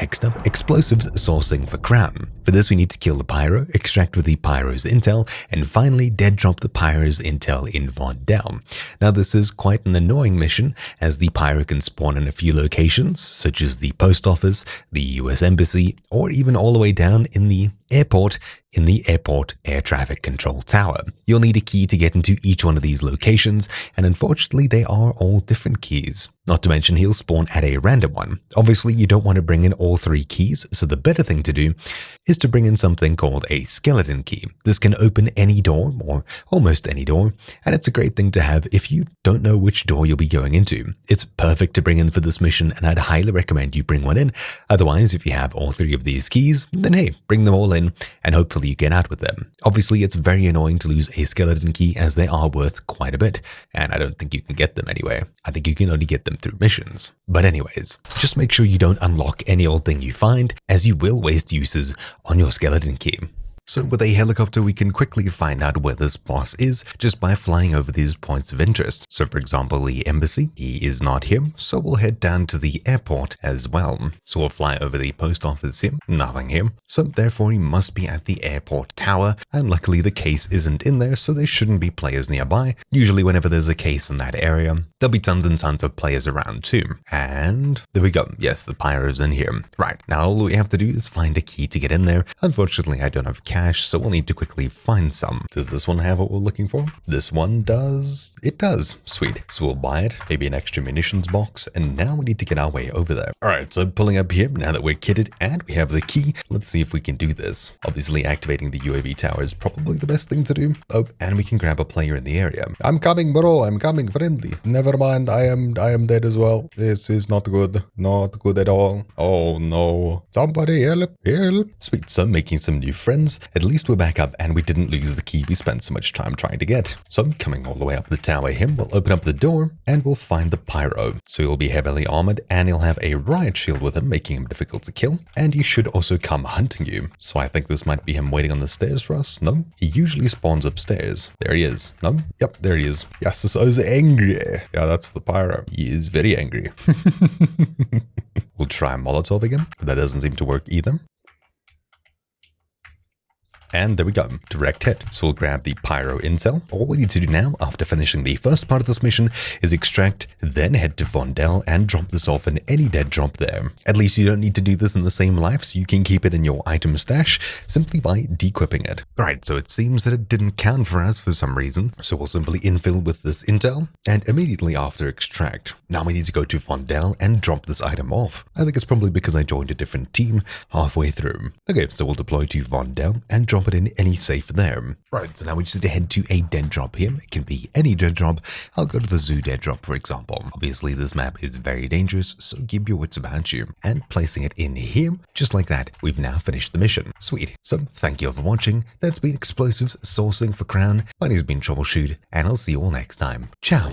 Next up, explosives sourcing for Crown. For this we need to kill the Pyro, extract with the Pyro's intel, and finally dead drop the Pyro's intel in Vondel. Now this is quite an annoying mission, as the Pyro can spawn in a few locations, such as the post office, the US Embassy, or even all the way down in the airport air traffic control tower. You'll need a key to get into each one of these locations, and unfortunately they are all different keys. Not to mention he'll spawn at a random one. Obviously you don't want to bring in all 3 keys, so the better thing to do is to bring in something called a skeleton key. This can open any door, or almost any door, and it's a great thing to have if you don't know which door you'll be going into. It's perfect to bring in for this mission, and I'd highly recommend you bring one in. Otherwise, if you have all 3 of these keys, then hey, bring them all in, and hopefully you get out with them. Obviously, it's very annoying to lose a skeleton key, as they are worth quite a bit, and I don't think you can get them anyway. I think you can only get them through missions. But anyways, just make sure you don't unlock any old thing you find, as you will waste uses on your skeleton key. So with a helicopter, we can quickly find out where this boss is just by flying over these points of interest. So for example, the embassy, he is not here, so we'll head down to the airport as well. So we'll fly over the post office here, nothing here. So therefore he must be at the airport tower, and luckily the case isn't in there, so there shouldn't be players nearby. Usually whenever there's a case in that area, there'll be tons and tons of players around too. And there we go. Yes, the Pyro's in here. Right, now all we have to do is find a key to get in there. Unfortunately, I don't have cash, so we'll need to quickly find some. Does this one have what we're looking for? This one does. It does. Sweet. So we'll buy it, maybe an extra munitions box, and now we need to get our way over there. Alright, so pulling up here, now that we're kitted and we have the key, let's see if we can do this. Obviously activating the UAV tower is probably the best thing to do. Oh, and we can grab a player in the area. I'm coming, bro. I'm coming, friendly. Never mind, I am dead as well. This is not good. Not good at all. Oh no. Somebody help, help. Sweet, so making some new friends. At least we're back up and we didn't lose the key we spent so much time trying to get. So coming all the way up the tower here, we'll open up the door and we'll find the Pyro. So he'll be heavily armored and he'll have a riot shield with him, making him difficult to kill. And he should also come hunting you. So I think this might be him waiting on the stairs for us. No, he usually spawns upstairs. There he is. No, yep, there he is. Yes, so angry. Yeah, that's the Pyro. He is very angry. We'll try Molotov again, but that doesn't seem to work either. And there we go, direct hit. So we'll grab the Pyro intel. All we need to do now, after finishing the first part of this mission, is extract, then head to Vondel and drop this off in any dead drop there. At least you don't need to do this in the same life, so you can keep it in your item stash simply by dequipping it. Alright, so it seems that it didn't count for us for some reason, so we'll simply infill with this intel, and immediately after extract. Now we need to go to Vondel and drop this item off. I think it's probably because I joined a different team halfway through. Okay, so we'll deploy to Vondel and drop it in any safe there. Right, so now we just need to head to a dead drop here. It can be any dead drop. I'll go to the zoo dead drop, for example. Obviously, this map is very dangerous, so keep your wits about you. And placing it in here, just like that, we've now finished the mission. Sweet. So, thank you all for watching. That's been Explosives Sourcing for Crown. My name's been Troubleshoot, and I'll see you all next time. Ciao.